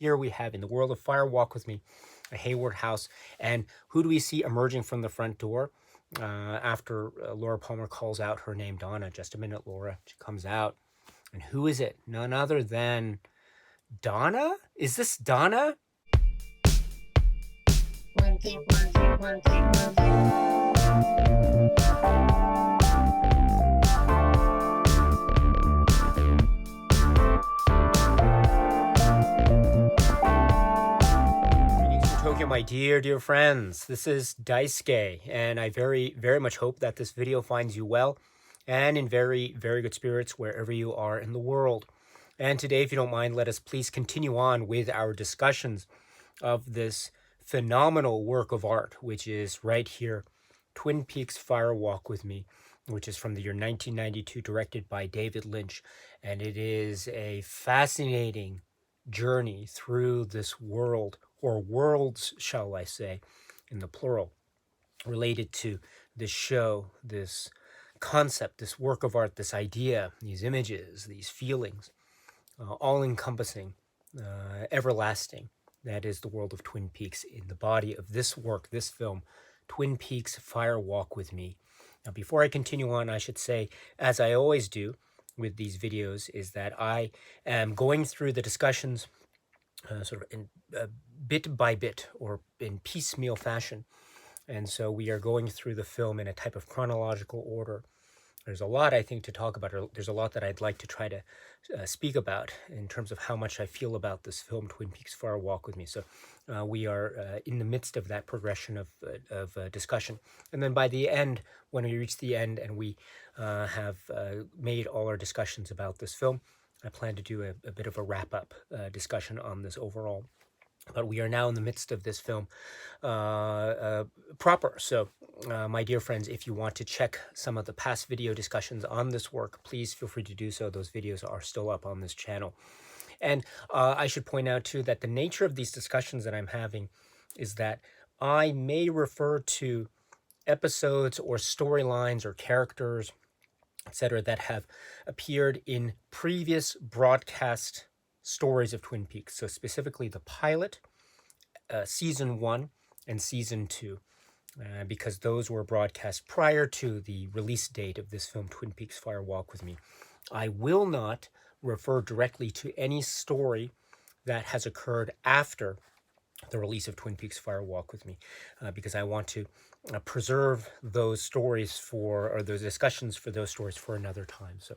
Here we have In the World of Fire, Walk With Me, a Hayward house. And who do we see emerging from the front door after Laura Palmer calls out her name, Donna? Just a minute, Laura. She comes out. And who is it? None other than Donna? Is this Donna? One take, one take, one take, one take. Greetings from Tokyo, my dear friends. This is Daisuke, and I very much hope that this video finds you well and in very good spirits wherever you are in the world. And today, if you don't mind, let us please continue on with our discussions of this phenomenal work of art, which is right here, Twin Peaks Fire Walk With Me, which is from the year 1992, directed by David Lynch. And it is a fascinating journey through this world, or worlds, shall I say, in the plural, related to this show, this concept, this work of art, this idea, these images, these feelings, all-encompassing, everlasting. That is the world of Twin Peaks in the body of this work, this film, Twin Peaks Fire Walk With Me. Now, before I continue on, I should say, as I always do with these videos, is that I am going through the discussions sort of in bit by bit or in piecemeal fashion. And so we are going through the film in a type of chronological order. There's a lot, I think, to talk about. There's a lot that I'd like to try to speak about in terms of how much I feel about this film, Twin Peaks Fire Walk With Me. So we are in the midst of that progression of discussion. And then by the end, when we reach the end and we have made all our discussions about this film, I plan to do a bit of a wrap-up discussion on this overall. But we are now in the midst of this film proper. So, my dear friends, if you want to check some of the past video discussions on this work, please feel free to do so. Those videos are still up on this channel. And I should point out, too, that the nature of these discussions that I'm having is that I may refer to episodes or storylines or characters, etc., that have appeared in previous broadcast stories of Twin Peaks. So specifically the pilot, season 1 and season 2, because those were broadcast prior to the release date of this film, Twin Peaks Fire Walk With Me. I will not refer directly to any story that has occurred after the release of Twin Peaks Fire Walk With Me, because I want to preserve those stories or those discussions for those stories for another time. So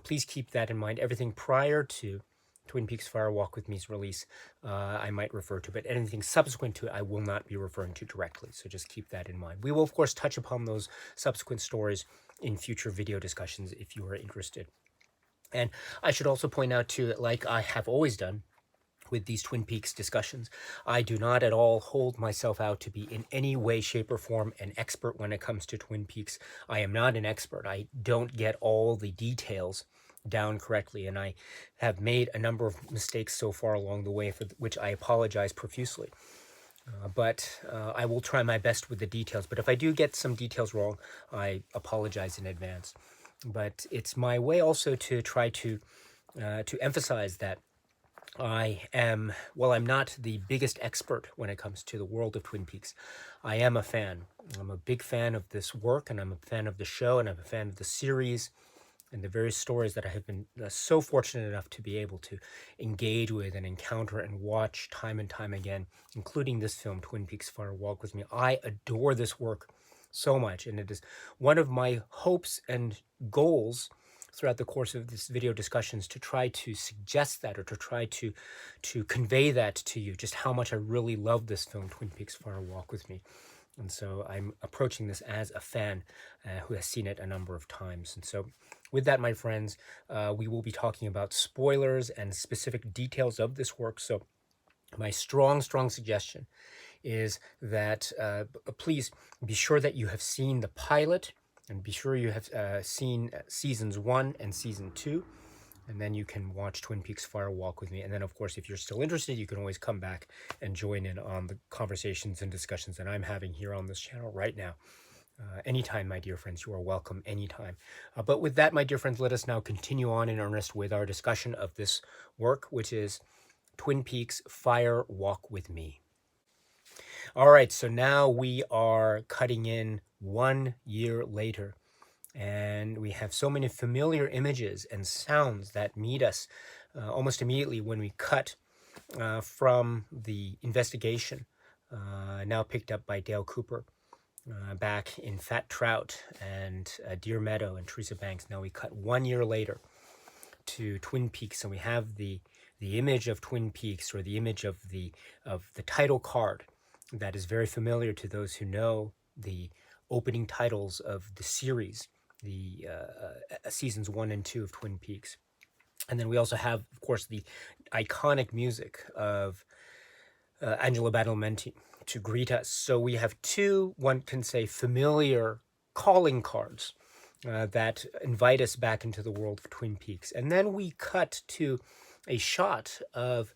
please keep that in mind. Everything prior to Twin Peaks Fire Walk With Me's release, I might refer to, but anything subsequent to it, I will not be referring to directly. So just keep that in mind. We will, of course, touch upon those subsequent stories in future video discussions if you are interested. And I should also point out, too, that like I have always done with these Twin Peaks discussions, I do not at all hold myself out to be in any way, shape, or form an expert when it comes to Twin Peaks. I am not an expert. I don't get all the details down correctly, and I have made a number of mistakes so far along the way, for which I apologize profusely. But I will try my best with the details. But if I do get some details wrong, I apologize in advance. But it's my way also to try to emphasize that I am, while I'm not the biggest expert when it comes to the world of Twin Peaks, I am a fan. I'm a big fan of this work, and I'm a fan of the show, and I'm a fan of the series, and the various stories that I have been so fortunate enough to be able to engage with and encounter and watch time and time again, including this film, Twin Peaks Fire Walk With Me. I adore this work so much, and it is one of my hopes and goals throughout the course of this video discussions to try to suggest that, or to try to convey that to you, just how much I really love this film, Twin Peaks Fire Walk With Me. And so I'm approaching this as a fan who has seen it a number of times. And so with that, my friends, we will be talking about spoilers and specific details of this work. So my strong suggestion is that please be sure that you have seen the pilot, and be sure you have seen seasons 1 and season 2, and then you can watch Twin Peaks Fire Walk With Me. And then, of course, if you're still interested, you can always come back and join in on the conversations and discussions that I'm having here on this channel right now. Anytime, my dear friends, you are welcome anytime. But with that, my dear friends, let us now continue on in earnest with our discussion of this work, which is Twin Peaks Fire Walk with Me. All right, so now we are cutting in 1 year later, and we have so many familiar images and sounds that meet us almost immediately when we cut from the investigation, now picked up by Dale Cooper. Back in Fat Trout and Deer Meadow and Teresa Banks. Now we cut 1 year later to Twin Peaks, and we have the image of Twin Peaks, or the image of the title card that is very familiar to those who know the opening titles of the series, the seasons 1 and 2 of Twin Peaks. And then we also have, of course, the iconic music of Angelo Badalamenti to greet us. So we have two, one can say, familiar calling cards that invite us back into the world of Twin Peaks. And then we cut to a shot of,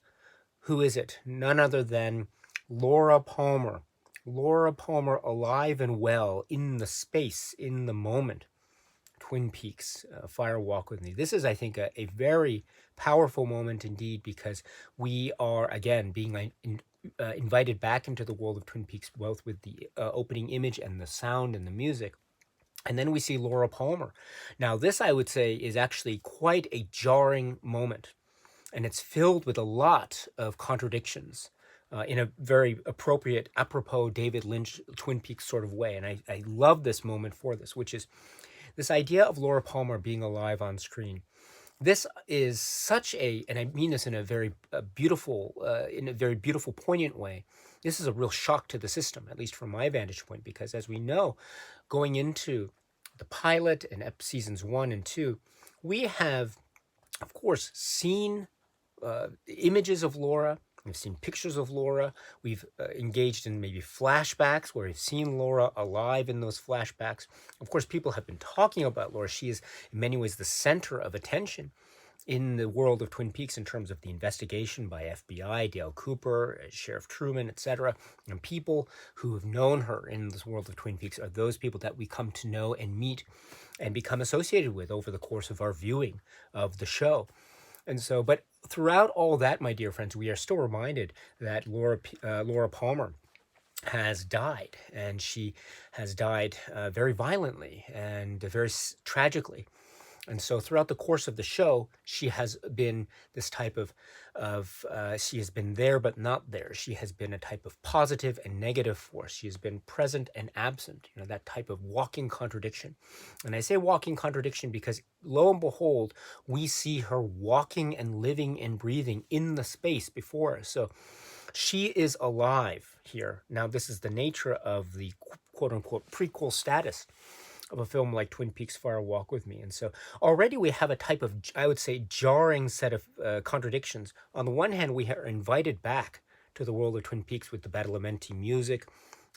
who is it? None other than Laura Palmer. Laura Palmer, alive and well, in the space, in the moment. Twin Peaks, Fire Walk with Me. This is, I think, a very powerful moment indeed, because we are, again, being invited back into the world of Twin Peaks, both with the opening image and the sound and the music. And then we see Laura Palmer. Now, this, I would say, is actually quite a jarring moment. And it's filled with a lot of contradictions in a very appropriate, apropos David Lynch Twin Peaks sort of way. And I love this moment for this, which is this idea of Laura Palmer being alive on screen. This is such a, and I mean this in a very beautiful, poignant way. This is a real shock to the system, at least from my vantage point, because as we know, going into the pilot and seasons 1 and 2, we have, of course, seen images of Laura. We've seen pictures of Laura. We've engaged in maybe flashbacks where we've seen Laura alive in those flashbacks. Of course, people have been talking about Laura. She is in many ways the center of attention in the world of Twin Peaks in terms of the investigation by FBI, Dale Cooper, Sheriff Truman, etc. And people who have known her in this world of Twin Peaks are those people that we come to know and meet and become associated with over the course of our viewing of the show. And so, but throughout all that, my dear friends, we are still reminded that Laura Palmer has died, and she has died very violently and very tragically. And so throughout the course of the show, she has been this type of she has been there but not there. She has been a type of positive and negative force. She has been present and absent, that type of walking contradiction. And I say walking contradiction because lo and behold, we see her walking and living and breathing in the space before us. So she is alive here. Now, this is the nature of the quote unquote prequel status of a film like Twin Peaks Fire Walk with Me. And so already we have a type of, I would say, jarring set of contradictions. On the one hand, we are invited back to the world of Twin Peaks with the Badalamenti music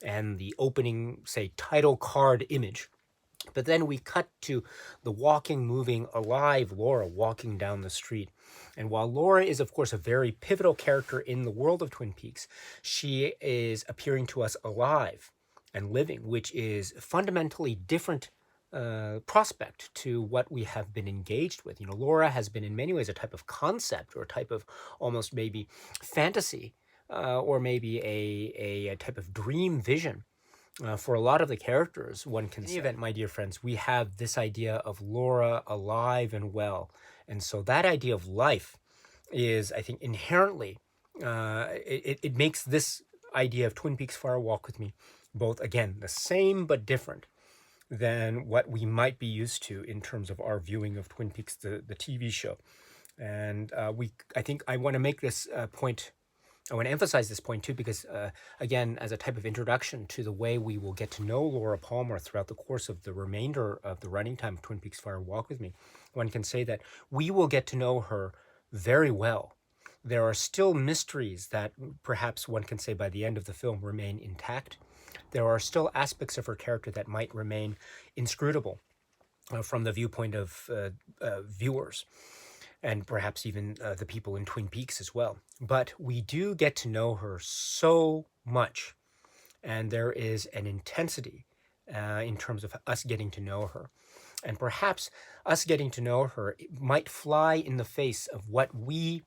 and the opening, say, title card image. But then we cut to the walking, moving, alive Laura walking down the street. And while Laura is, of course, a very pivotal character in the world of Twin Peaks, she is appearing to us alive and living, which is fundamentally different prospect to what we have been engaged with. Laura has been in many ways a type of concept or a type of almost maybe fantasy or maybe a type of dream vision for a lot of the characters, one can say. In any event, my dear friends, we have this idea of Laura alive and well. And so that idea of life is, I think, inherently, it makes this idea of Twin Peaks Fire Walk with Me both, again, the same but different than what we might be used to in terms of our viewing of Twin Peaks, the TV show. And I think I want to make this point, I want to emphasize this point too, because again, as a type of introduction to the way we will get to know Laura Palmer throughout the course of the remainder of the running time of Twin Peaks Fire Walk with Me, one can say that we will get to know her very well. There are still mysteries that perhaps one can say by the end of the film remain intact. There are still aspects of her character that might remain inscrutable from the viewpoint of viewers, and perhaps even the people in Twin Peaks as well. But we do get to know her so much, and there is an intensity in terms of us getting to know her. And perhaps us getting to know her might fly in the face of what we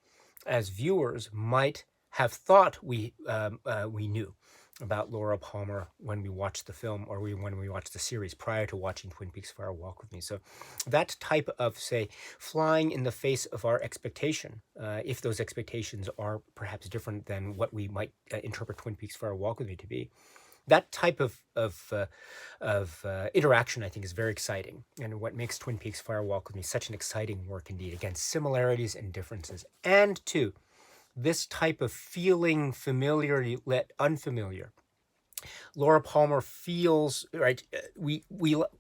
as viewers, might have thought we knew about Laura Palmer when we watched the film or when we watched the series prior to watching Twin Peaks Fire Walk with Me. So that type of, say, flying in the face of our expectation, if those expectations are perhaps different than what we might interpret Twin Peaks Fire Walk with Me to be, that type of interaction, I think, is very exciting, and what makes Twin Peaks Fire Walk with Me such an exciting work indeed. Again, similarities and differences, and two, this type of feeling familiar yet unfamiliar. Laura Palmer feels right. We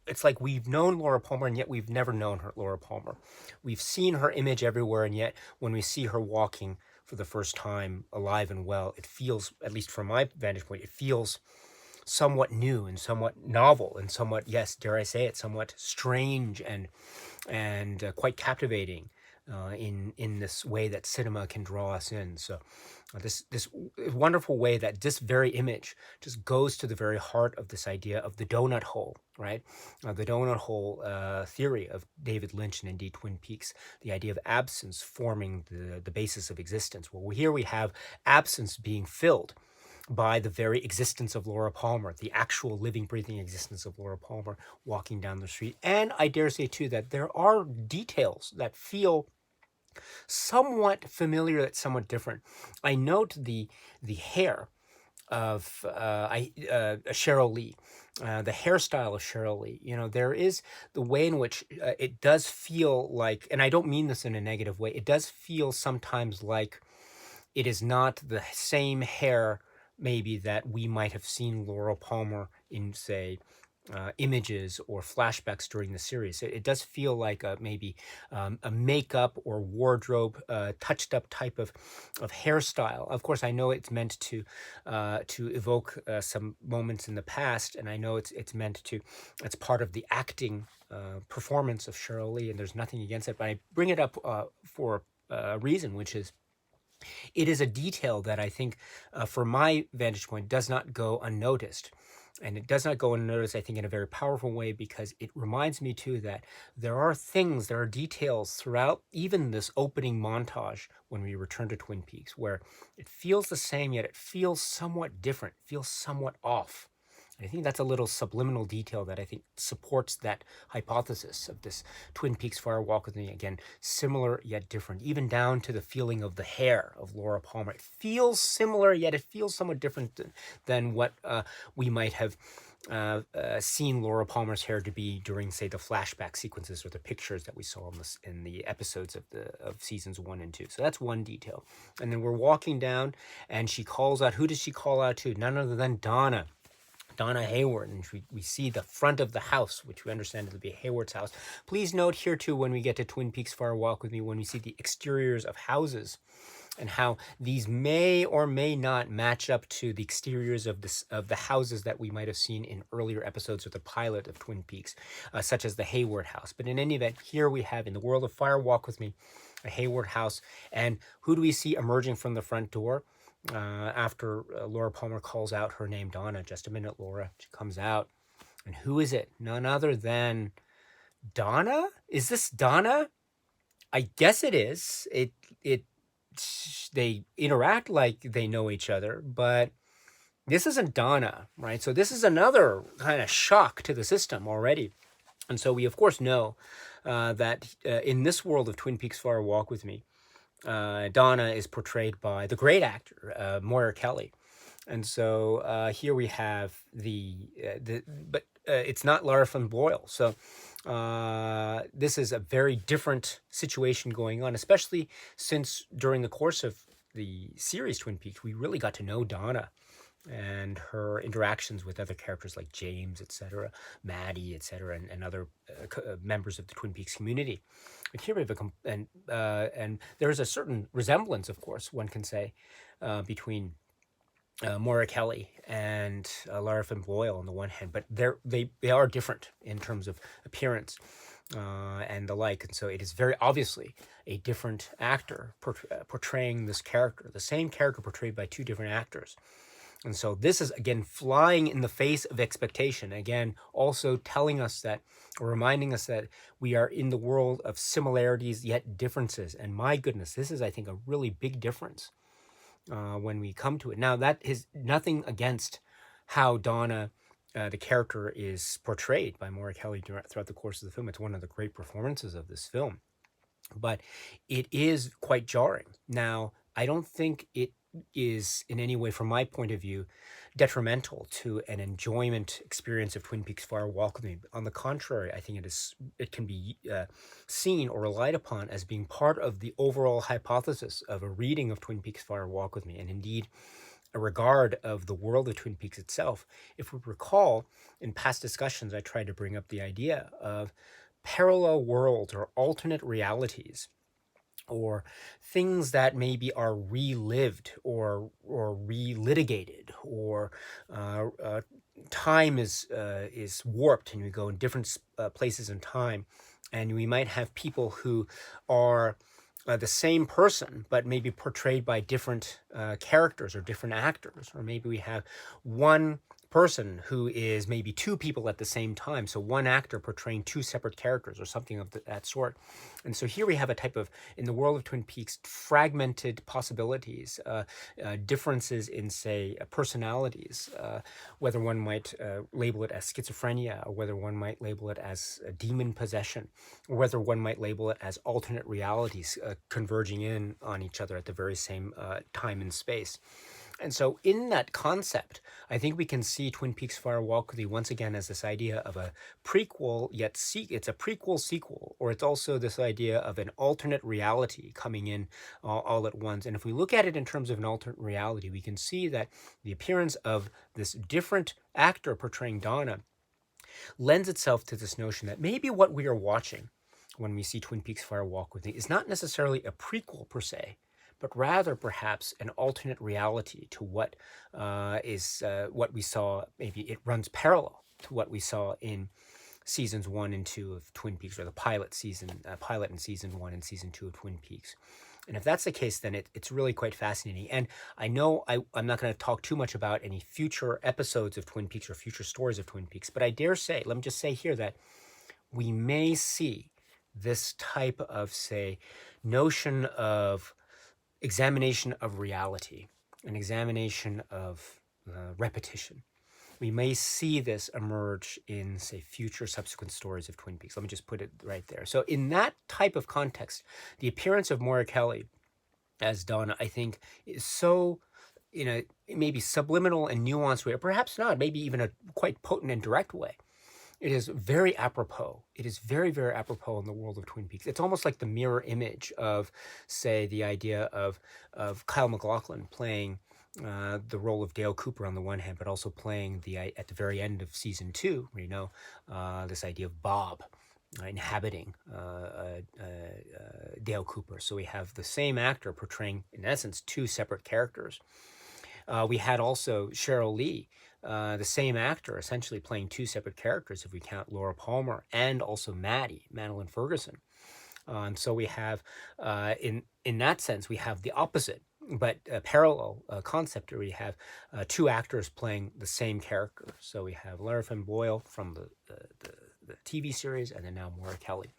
it's like we've known Laura Palmer and yet we've never known her Laura Palmer. We've seen her image everywhere, and yet when we see her walking for the first time, alive and well, it feels, at least from my vantage point, it feels somewhat new and somewhat novel and somewhat, yes, dare I say it, somewhat strange and quite captivating in this way that cinema can draw us in. So this wonderful way that this very image just goes to the very heart of this idea of the donut hole, right? The donut hole theory of David Lynch and indeed Twin Peaks, the idea of absence forming the basis of existence. Well, here we have absence being filled by the very existence of Laura Palmer, the actual living, breathing existence of Laura Palmer walking down the street. And I dare say, too, that there are details that feel somewhat familiar, that's somewhat different. I note the hair of Cheryl Lee, the hairstyle of Cheryl Lee. You know, there is the way in which it does feel like, and I don't mean this in a negative way, it does feel sometimes like it is not the same hair maybe that we might have seen Laura Palmer in, say, images or flashbacks during the series. It does feel like maybe a makeup or wardrobe touched up type of hairstyle. Of course, I know it's meant to evoke some moments in the past, and I know it's meant to, it's part of the acting performance of Cheryl Lee, and there's nothing against it. But I bring it up for a reason, which is it is a detail that I think, from my vantage point, does not go unnoticed. And it does not go unnoticed, I think, in a very powerful way, because it reminds me, too, that there are details throughout even this opening montage when we return to Twin Peaks, where it feels the same, yet it feels somewhat different, feels somewhat off. I think that's a little subliminal detail that I think supports that hypothesis of this Twin Peaks Fire Walk with Me. Again, similar yet different, even down to the feeling of the hair of Laura Palmer. It feels similar, yet it feels somewhat different than what we might have seen Laura Palmer's hair to be during, say, the flashback sequences or the pictures that we saw in the episodes of seasons 1 and 2. So that's one detail. And then we're walking down, and she calls out. Who does she call out to? None other than Donna Hayward, and we see the front of the house, which we understand to be Hayward's house. Please note here, too, when we get to Twin Peaks Fire Walk with Me, when we see the exteriors of houses and how these may or may not match up to the exteriors of the houses that we might have seen in earlier episodes of the pilot of Twin Peaks, such as the Hayward house. But in any event, here we have, in the world of Fire Walk with Me, a Hayward house. And who do we see emerging from the front door? After Laura Palmer calls out her name, Donna. Just a minute, Laura. She comes out. And who is it? None other than Donna? Is this Donna? I guess it is. They interact like they know each other, but this isn't Donna, right? So this is another kind of shock to the system already. And so we, of course, know that in this world of Twin Peaks Fire Walk with Me, Donna is portrayed by the great actor Moira Kelly, and so here we have but it's not Lara Flynn Boyle. So this is a very different situation going on, especially since during the course of the series Twin Peaks, we really got to know Donna and her interactions with other characters like James, etc., Maddie, etc., and other members of the Twin Peaks community. And here we have and there is a certain resemblance, of course, one can say, between Moira Kelly and Lara Flynn Boyle on the one hand, but they are different in terms of appearance and the like. And so it is very obviously a different actor portraying this character, the same character portrayed by two different actors. And so this is, again, flying in the face of expectation. Again, also telling us that, or reminding us that we are in the world of similarities yet differences. And my goodness, this is, I think, a really big difference when we come to it. Now, that is nothing against how Donna, the character, is portrayed by Maura Kelly throughout the course of the film. It's one of the great performances of this film, but it is quite jarring. Now, I don't think it is in any way, from my point of view, detrimental to an enjoyment experience of Twin Peaks Fire Walk with Me. On the contrary, I think it can be seen or relied upon as being part of the overall hypothesis of a reading of Twin Peaks Fire Walk with Me, and indeed a regard of the world of Twin Peaks itself. If we recall, in past discussions, I tried to bring up the idea of parallel worlds or alternate realities, or things that maybe are relived or relitigated, or time is warped, and we go in different places in time, and we might have people who are the same person, but maybe portrayed by different characters or different actors, or maybe we have one person who is maybe two people at the same time, so one actor portraying two separate characters or something of that sort. And so here we have a type of, in the world of Twin Peaks, fragmented possibilities, differences in, say, personalities, whether one might label it as schizophrenia, or whether one might label it as a demon possession, or whether one might label it as alternate realities converging in on each other at the very same time and space. And so in that concept, I think we can see Twin Peaks Fire Walk with Me once again as this idea of a prequel, yet it's a prequel sequel, or it's also this idea of an alternate reality coming in all at once. And if we look at it in terms of an alternate reality, we can see that the appearance of this different actor portraying Donna lends itself to this notion that maybe what we are watching when we see Twin Peaks Fire Walk with Me is not necessarily a prequel per se, but rather perhaps an alternate reality to what what we saw. Maybe it runs parallel to what we saw in seasons 1 and 2 of Twin Peaks, or the pilot in season 1 and season 2 of Twin Peaks. And if that's the case, then it's really quite fascinating. And I know I'm not going to talk too much about any future episodes of Twin Peaks or future stories of Twin Peaks, but I dare say, let me just say here that we may see this type of, say, notion of examination of reality, an examination of repetition. We may see this emerge in, say, future subsequent stories of Twin Peaks. Let me just put it right there. So in that type of context, the appearance of Maura Kelly as Donna, I think, is so, in a maybe subliminal and nuanced way, or perhaps not, maybe even a quite potent and direct way. It is very apropos. It is very, very apropos in the world of Twin Peaks. It's almost like the mirror image of, say, the idea of Kyle MacLachlan playing the role of Dale Cooper on the one hand, but also playing at the very end of season 2, where this idea of Bob inhabiting Dale Cooper. So we have the same actor portraying, in essence, two separate characters. We had also Cheryl Lee, the same actor, essentially playing two separate characters, if we count Laura Palmer and also Madeline Ferguson. So we have, in that sense, we have the opposite, but a parallel concept where we have two actors playing the same character. So we have Lara Flynn Boyle from the TV series, and then now Maura Kelly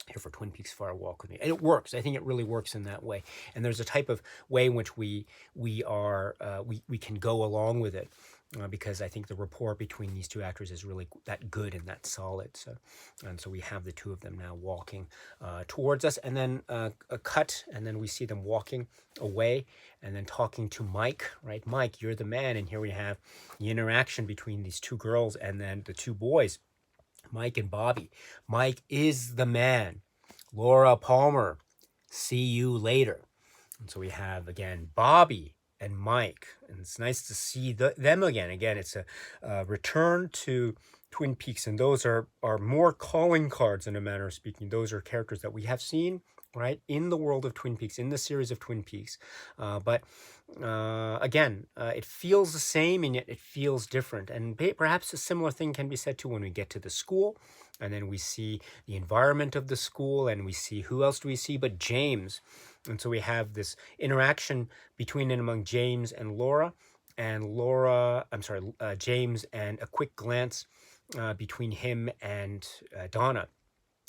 here for Twin Peaks Fire Walk with Me. And it works. I think it really works in that way. And there's a type of way in which we can go along with it, because I think the rapport between these two actors is really that good and that solid. So we have the two of them now walking towards us, and then a cut, and then we see them walking away, and then talking to Mike, right? Mike, you're the man. And here we have the interaction between these two girls and then the two boys, Mike and Bobby. Mike is the man. Laura Palmer, see you later. And so we have, again, Bobby and Mike, and it's nice to see them again. Again, it's a return to Twin Peaks, and those are more calling cards, in a manner of speaking. Those are characters that we have seen, right, in the world of Twin Peaks, in the series of Twin Peaks. But again, it feels the same, and yet it feels different. And perhaps a similar thing can be said too when we get to the school, and then we see the environment of the school, and we see, who else do we see but James? And so we have this interaction between and among James and Laura, and James, and a quick glance between him and Donna.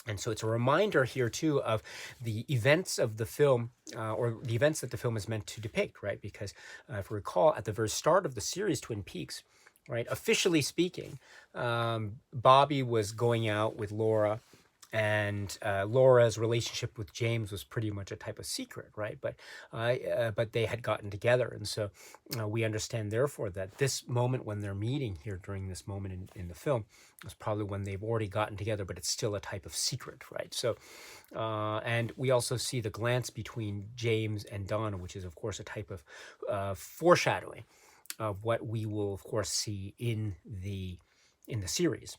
And so it's a reminder here too of the events of the film, or the events that the film is meant to depict, right? Because if we recall, at the very start of the series Twin Peaks, right, officially speaking, Bobby was going out with Laura, and Laura's relationship with James was pretty much a type of secret, right? But they had gotten together, and so we understand therefore that this moment when they're meeting here during this moment in the film is probably when they've already gotten together, but it's still a type of secret, right? So, and we also see the glance between James and Donna, which is of course a type of foreshadowing of what we will of course see in the series,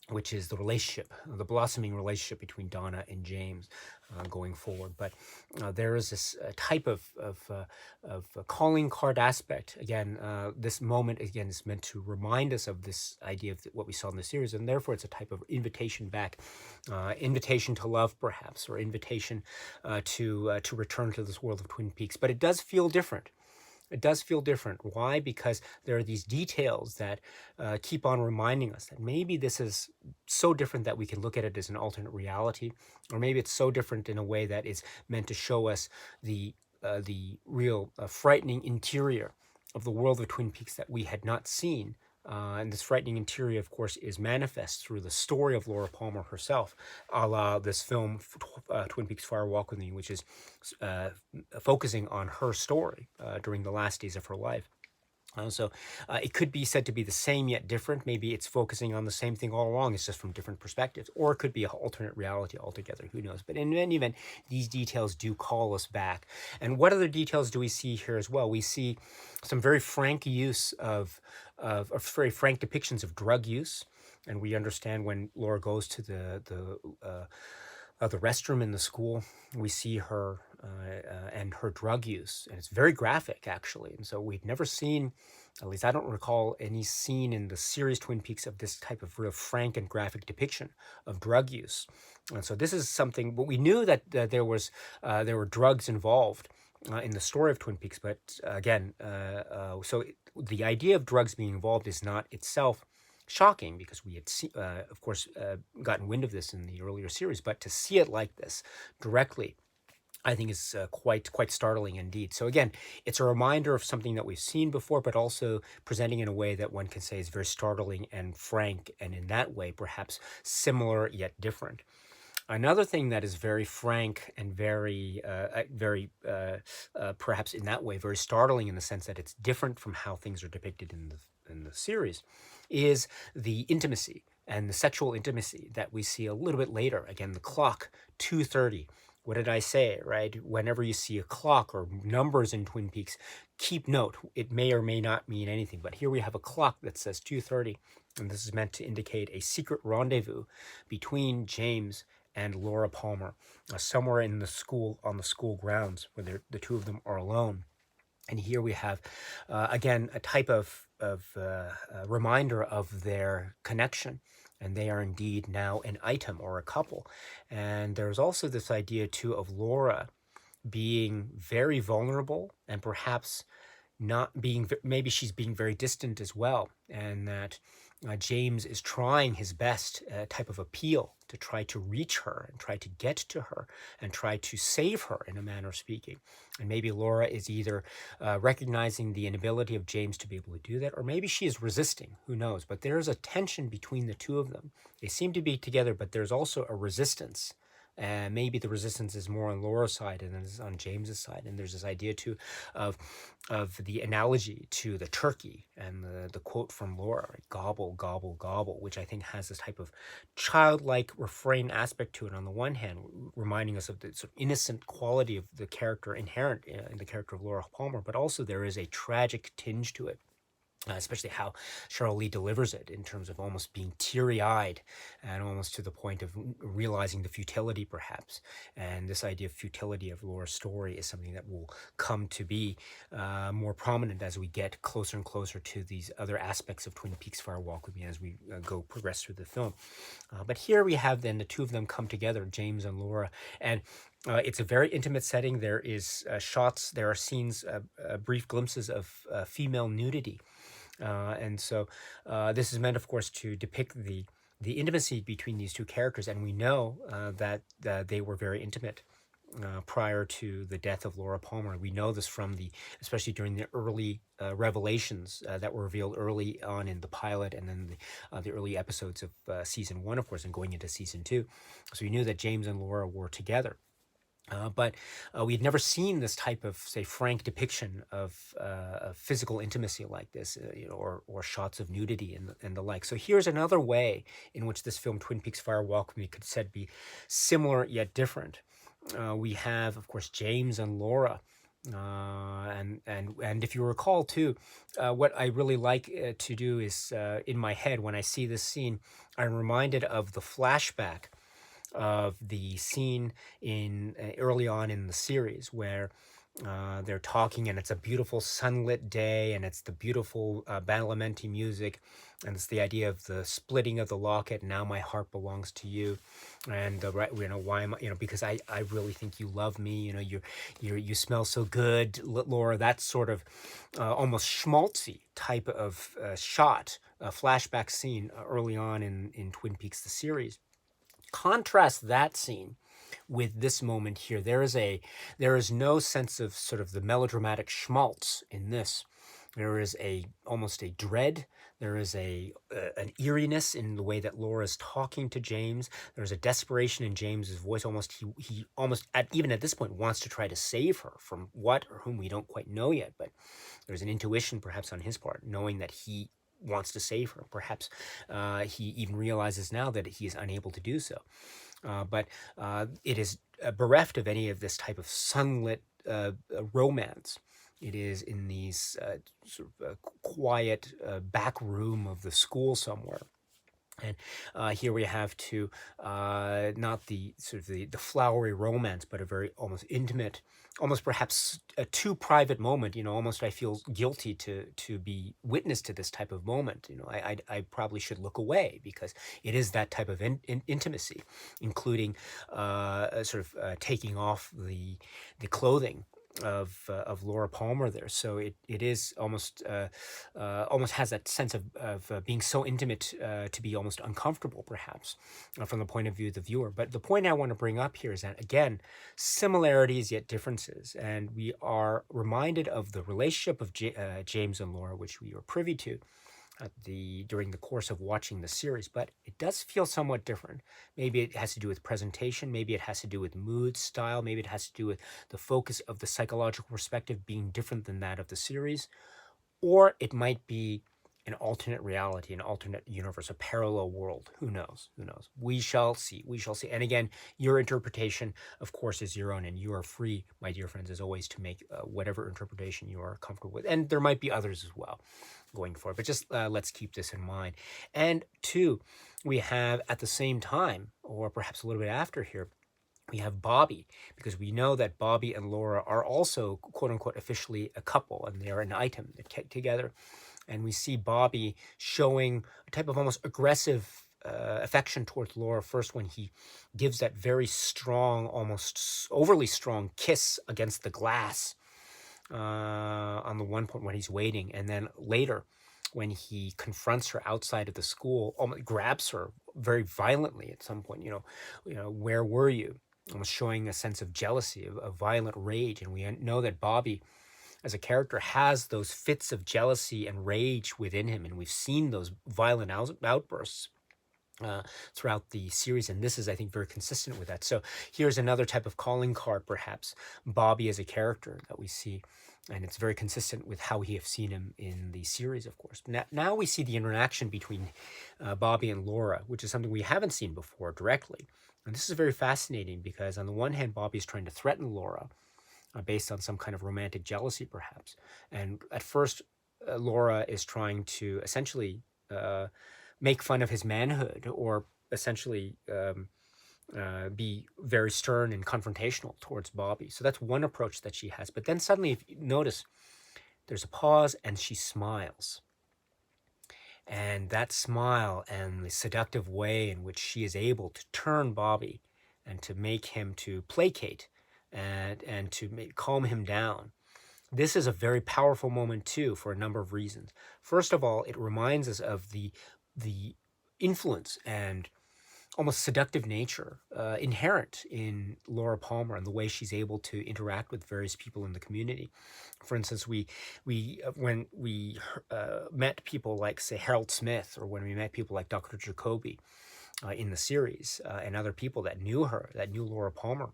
which is the relationship, the blossoming relationship between Donna and James going forward. But there is this type of calling card aspect. Again, this moment, again, is meant to remind us of this idea of what we saw in the series, and therefore it's a type of invitation back, invitation to love, perhaps, or invitation to return to this world of Twin Peaks. But it does feel different. It does feel different. Why? Because there are these details that keep on reminding us that maybe this is so different that we can look at it as an alternate reality, or maybe it's so different in a way that is meant to show us the real frightening interior of the world of Twin Peaks that we had not seen. And this frightening interior, of course, is manifest through the story of Laura Palmer herself, a la this film, Twin Peaks Fire Walk With Me, which is focusing on her story during the last days of her life. So it could be said to be the same yet different. Maybe it's focusing on the same thing all along. It's just from different perspectives. Or it could be an alternate reality altogether. Who knows? But in any event, these details do call us back. And what other details do we see here as well? We see some very frank use of very frank depictions of drug use. And we understand when Laura goes to the restroom in the school, we see her and her drug use, and it's very graphic actually. And so we've never seen, at least I don't recall any scene in the series Twin Peaks of this type of real frank and graphic depiction of drug use. And so this is something. But we knew that there were drugs involved in the story of Twin Peaks, but again, the idea of drugs being involved is not itself shocking, because we had of course gotten wind of this in the earlier series, but to see it like this directly, I think is quite startling indeed. So again, it's a reminder of something that we've seen before, but also presenting in a way that one can say is very startling and frank, and in that way perhaps similar yet different. Another thing that is very frank and very perhaps in that way very startling, in the sense that it's different from how things are depicted in the series, is the intimacy and the sexual intimacy that we see a little bit later. Again, the clock, 2:30. What did I say, right? Whenever you see a clock or numbers in Twin Peaks, keep note. It may or may not mean anything, but here we have a clock that says 2:30, and this is meant to indicate a secret rendezvous between James and Laura Palmer, somewhere in the school, on the school grounds, where the two of them are alone. And here we have, again, a type of reminder of their connection. And they are indeed now an item, or a couple. And there's also this idea, too, of Laura being very vulnerable, and perhaps not being, maybe she's being very distant as well. And that James is trying his best, type of appeal, to try to reach her and try to get to her and try to save her, in a manner of speaking. And maybe Laura is either recognizing the inability of James to be able to do that, or maybe she is resisting. Who knows? But there's a tension between the two of them. They seem to be together, but there's also a resistance. And maybe the resistance is more on Laura's side and is on James's side. And there's this idea too of the analogy to the turkey, and the quote from Laura, right? Gobble, gobble, gobble, which I think has this type of childlike refrain aspect to it. On the one hand, reminding us of the sort of innocent quality of the character inherent in the character of Laura Palmer, but also there is a tragic tinge to it. Especially how Cheryl Lee delivers it, in terms of almost being teary-eyed, and almost to the point of realizing the futility, perhaps. And this idea of futility of Laura's story is something that will come to be more prominent as we get closer and closer to these other aspects of Twin Peaks Fire Walk With Me, as we progress through the film. But here we have then the two of them come together, James and Laura, and It's a very intimate setting. There is shots, there are scenes, brief glimpses of female nudity, and so this is meant, of course, to depict the intimacy between these two characters, and we know that they were very intimate prior to the death of Laura Palmer. We know this from especially during the early revelations that were revealed early on in the pilot, and then the early episodes of season 1, of course, and going into season 2. So we knew that James and Laura were together. But we'd never seen this type of, say, frank depiction of physical intimacy like this, or shots of nudity and the like. So here's another way in which this film, Twin Peaks: Fire Walk With Me, could said be similar yet different. We have, of course, James and Laura. And if you recall too, what I really like to do is in my head when I see this scene, I'm reminded of the flashback of the scene in early on in the series where they're talking, and it's a beautiful sunlit day, and it's the beautiful Badalamenti music, and it's the idea of the splitting of the locket. Now my heart belongs to you, and the right, why am I, because I really think you love me. You smell so good, Laura. That sort of almost schmaltzy type of shot, flashback scene early on in Twin Peaks the series. Contrast that scene with this moment here. There is no sense of sort of the melodramatic schmaltz in this. There is almost a dread. There is an eeriness in the way that Laura's talking to James. There's a desperation in James's voice. He almost even at this point wants to try to save her from what or whom we don't quite know yet. But there's an intuition perhaps on his part, knowing that he wants to save her. Perhaps he even realizes now that he is unable to do so. But it is bereft of any of this type of sunlit romance. It is in these sort of quiet back room of the school somewhere. And here we have not the sort of the flowery romance, but a very almost intimate, almost perhaps a too private moment. Almost I feel guilty to be witness to this type of moment. I probably should look away because it is that type of intimacy, including sort of taking off the clothing of Laura Palmer there. So it is almost has that sense of being so intimate to be almost uncomfortable, perhaps, from the point of view of the viewer. But the point I want to bring up here is that, again, similarities yet differences. And we are reminded of the relationship of James and Laura, which we were privy to during the course of watching the series, but it does feel somewhat different. Maybe it has to do with presentation, maybe it has to do with mood, style, maybe it has to do with the focus of the psychological perspective being different than that of the series, or it might be an alternate reality, an alternate universe, a parallel world. Who knows? Who knows? We shall see. We shall see. And again, your interpretation, of course, is your own, and you are free, my dear friends, as always, to make whatever interpretation you are comfortable with. And there might be others as well going forward, but just let's keep this in mind. And two, we have at the same time, or perhaps a little bit after here, we have Bobby, because we know that Bobby and Laura are also, quote unquote, officially a couple, and they are an item together. And we see Bobby showing a type of almost aggressive affection towards Laura first when he gives that very strong, almost overly strong kiss against the glass on the one point when he's waiting. And then later, when he confronts her outside of the school, almost grabs her very violently at some point, where were you? Almost showing a sense of jealousy, of violent rage. And we know that Bobby, as a character, has those fits of jealousy and rage within him. And we've seen those violent outbursts throughout the series. And this is, I think, very consistent with that. So here's another type of calling card, perhaps, Bobby as a character that we see. And it's very consistent with how we have seen him in the series, of course. Now we see the interaction between Bobby and Laura, which is something we haven't seen before directly. And this is very fascinating because on the one hand, Bobby is trying to threaten Laura based on some kind of romantic jealousy, perhaps. And at first, Laura is trying to essentially make fun of his manhood, or essentially be very stern and confrontational towards Bobby. So that's one approach that she has. But then suddenly, if you notice, there's a pause and she smiles. And that smile and the seductive way in which she is able to turn Bobby and to make him to placate and to calm him down. This is a very powerful moment too for a number of reasons. First of all, it reminds us of the influence and almost seductive nature inherent in Laura Palmer and the way she's able to interact with various people in the community. For instance, when we met people like, say, Harold Smith, or when we met people like Dr. Jacoby in the series, and other people that knew her, that knew Laura Palmer,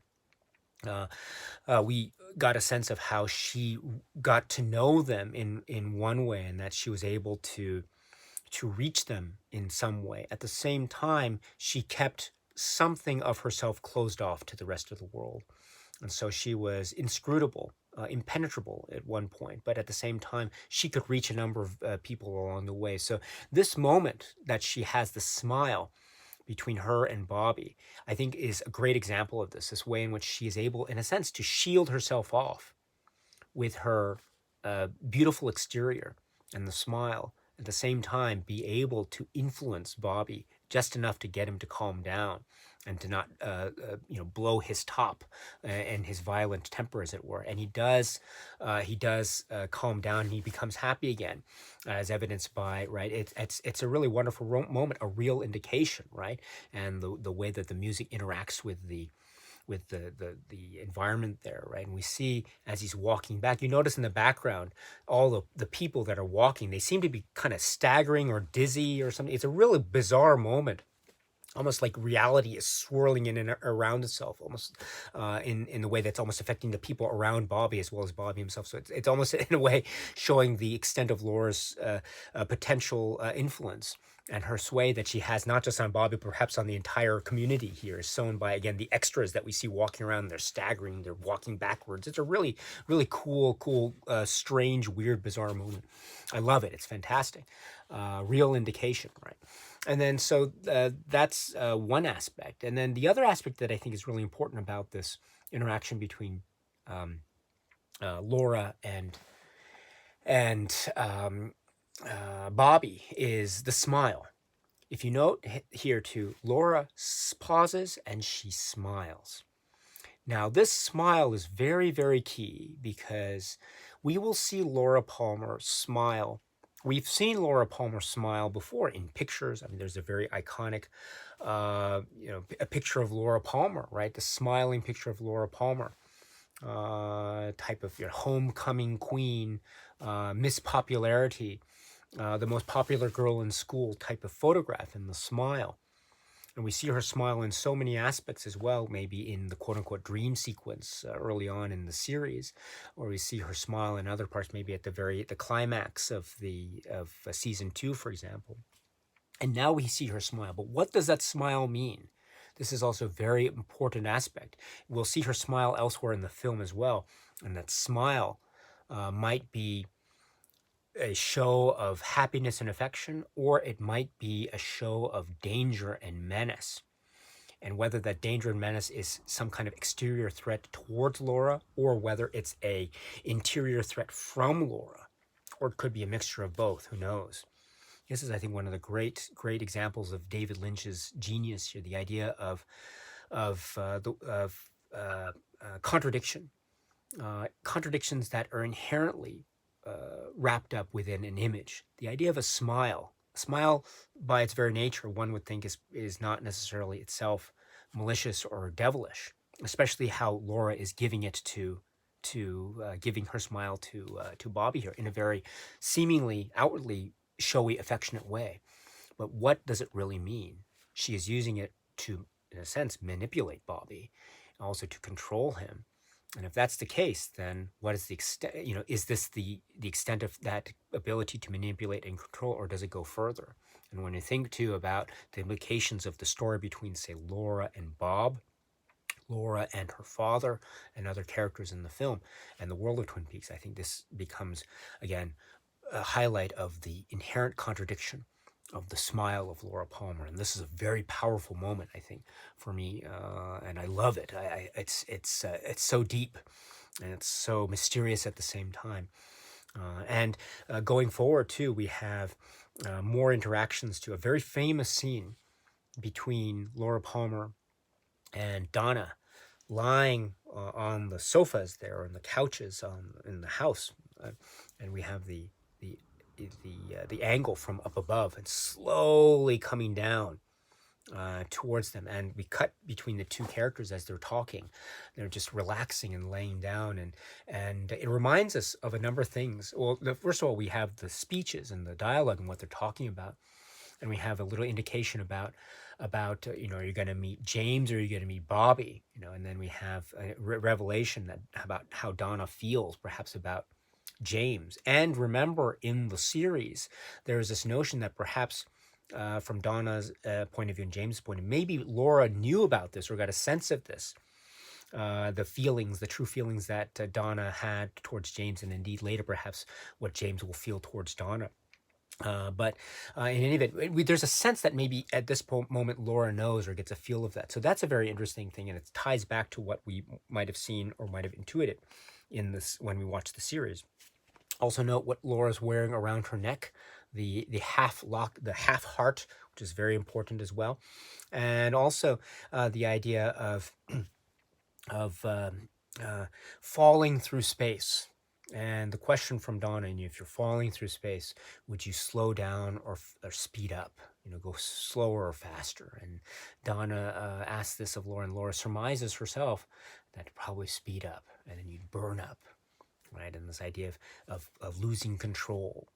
we got a sense of how she got to know them in one way, and that she was able to reach them in some way. At the same time, she kept something of herself closed off to the rest of the world. And so she was inscrutable, impenetrable at one point, but at the same time, she could reach a number of people along the way. So this moment that she has the smile between her and Bobby, I think is a great example of this way in which she is able, in a sense, to shield herself off with her beautiful exterior and the smile, at the same time be able to influence Bobby just enough to get him to calm down and to not blow his top and his violent temper, as it were. And he does calm down, and he becomes happy again, as evidenced by, right, it's a really wonderful moment, a real indication, right, and the way that the music interacts with the environment there, right? And we see as he's walking back, you notice in the background, all the people that are walking, they seem to be kind of staggering or dizzy or something. It's a really bizarre moment, almost like reality is swirling in and around itself, almost in the way that's almost affecting the people around Bobby as well as Bobby himself. So it's almost in a way showing the extent of Laura's potential influence and her sway that she has, not just on Bobby, perhaps on the entire community here, is shown by, again, the extras that we see walking around. They're staggering, they're walking backwards. It's a really, really cool, strange, weird, bizarre moment. I love it. It's fantastic. Real indication, right? And then so that's one aspect. And then the other aspect that I think is really important about this interaction between Laura and Bobby is the smile. If you note here too, Laura pauses and she smiles. Now, this smile is very, very key, because we will see Laura Palmer smile. We've seen Laura Palmer smile before in pictures. I mean, there's a very iconic, a picture of Laura Palmer, right? The smiling picture of Laura Palmer, type of homecoming queen, Miss Popularity, the most popular girl in school type of photograph, and the smile. And we see her smile in so many aspects as well, maybe in the quote-unquote dream sequence early on in the series, or we see her smile in other parts, maybe at the climax of season 2, for example. And now we see her smile. But what does that smile mean? This is also a very important aspect. We'll see her smile elsewhere in the film as well, and that smile might be a show of happiness and affection, or it might be a show of danger and menace. And whether that danger and menace is some kind of exterior threat towards Laura, or whether it's a interior threat from Laura, or it could be a mixture of both, who knows? This is, I think, one of the great examples of David Lynch's genius here, the idea of contradiction, contradictions that are inherently wrapped up within an image. The idea of a smile by its very nature, one would think is not necessarily itself malicious or devilish, especially how Laura is giving it to giving her smile to Bobby here in a very seemingly outwardly showy, affectionate way. But what does it really mean? She is using it to, in a sense, manipulate Bobby, also to control him. And if that's the case, then what is the extent, is this the extent of that ability to manipulate and control, or does it go further? And when you think too about the implications of the story between, say, Laura and Bob, Laura and her father, and other characters in the film, and the world of Twin Peaks, I think this becomes, again, a highlight of the inherent contradiction of the smile of Laura Palmer. And this is a very powerful moment, I think, for me, and I love it. It's so deep, and it's so mysterious at the same time. And going forward too, we have more interactions to a very famous scene between Laura Palmer and Donna lying on the sofas there, on the couches in the house, and we have the angle from up above and slowly coming down towards them, and we cut between the two characters as they're talking. They're just relaxing and laying down, and it reminds us of a number of things. Well, first of all, we have the speeches and the dialogue and what they're talking about, and we have a little indication about are you going to meet James or are you going to meet Bobby, and then we have a revelation that about how Donna feels perhaps about James. And remember, in the series there is this notion that perhaps from Donna's point of view and James' point of view, maybe Laura knew about this or got a sense of this, the true feelings that Donna had towards James, and indeed later perhaps what James will feel towards Donna. But in any event, there's a sense that maybe at this moment Laura knows or gets a feel of that. So that's a very interesting thing, and it ties back to what we might have seen or might have intuited in this when we watched the series. Also note what Laura's wearing around her neck, the half lock, the half heart, which is very important as well, and also the idea of falling through space. And the question from Donna, if you're falling through space, would you slow down or speed up? Go slower or faster? And Donna asks this of Laura, and Laura surmises herself that probably speed up, and then you'd burn up, right? And this idea of losing control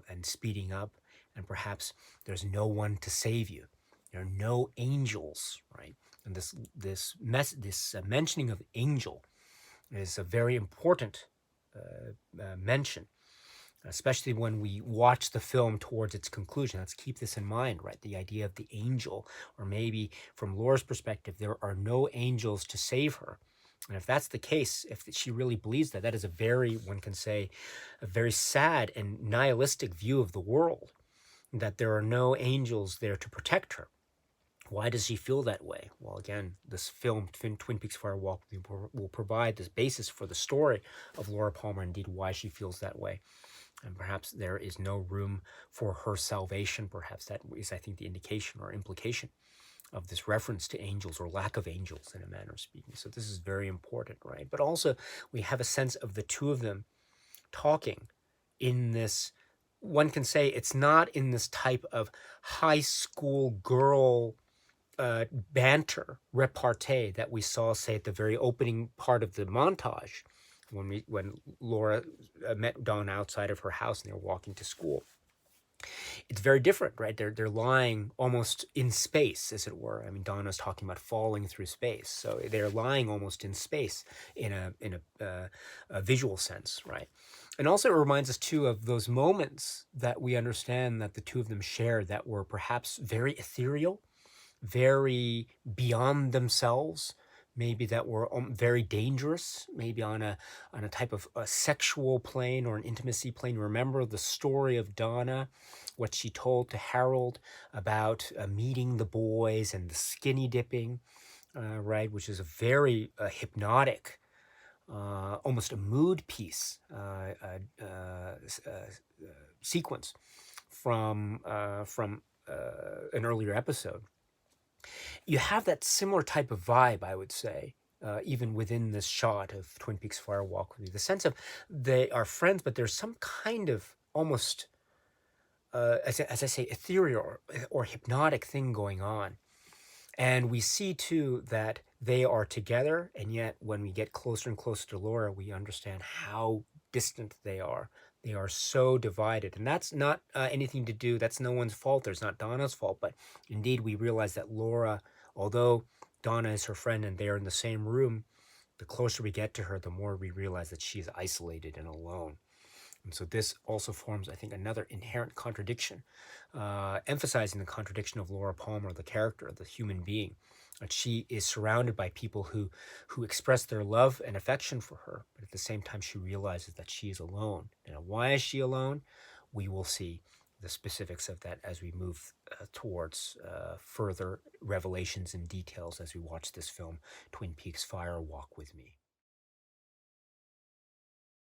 and speeding up, and perhaps there's no one to save you. There are no angels, right? And this mentioning of angel is a very important mention, especially when we watch the film towards its conclusion. Let's keep this in mind, right? The idea of the angel, or maybe from Laura's perspective, there are no angels to save her. And if that's the case, if she really believes that, that is one can say, a very sad and nihilistic view of the world, that there are no angels there to protect her. Why does she feel that way? Well, again, this film, Twin Peaks Fire Walk with Me, will provide this basis for the story of Laura Palmer, indeed why she feels that way. And perhaps there is no room for her salvation. Perhaps that is, I think, the indication or implication of this reference to angels, or lack of angels in a manner of speaking. So this is very important, right? But also we have a sense of the two of them talking in this, one can say it's not in this type of high school girl banter repartee that we saw, say, at the very opening part of the montage when Laura met Dawn outside of her house and they were walking to school. It's very different, right? They're lying almost in space, as it were. I mean, Donna's talking about falling through space, so they're lying almost in space in a visual sense, right? And also it reminds us too of those moments that we understand that the two of them shared that were perhaps very ethereal, very beyond themselves, maybe that were very dangerous, maybe on a type of a sexual plane or an intimacy plane. Remember the story of Donna, what she told to Harold about meeting the boys and the skinny dipping, right, which is a very hypnotic, almost a mood piece sequence from an earlier episode. You have that similar type of vibe, I would say, even within this shot of Twin Peaks Fire Walk with Me. The sense of they are friends, but there's some kind of almost, as I say, ethereal or hypnotic thing going on. And we see, too, that they are together, and yet when we get closer and closer to Laura, we understand how distant they are. They are so divided. And that's not anything to do, that's no one's fault. There's not Donna's fault. But indeed, we realize that Laura, although Donna is her friend and they are in the same room, the closer we get to her, the more we realize that she is isolated and alone. And so this also forms, I think, another inherent contradiction, emphasizing the contradiction of Laura Palmer, the character, the human being. That she is surrounded by people who express their love and affection for her, but at the same time she realizes that she is alone. Now, why is she alone? We will see the specifics of that as we move towards further revelations and details as we watch this film, Twin Peaks Fire Walk with Me.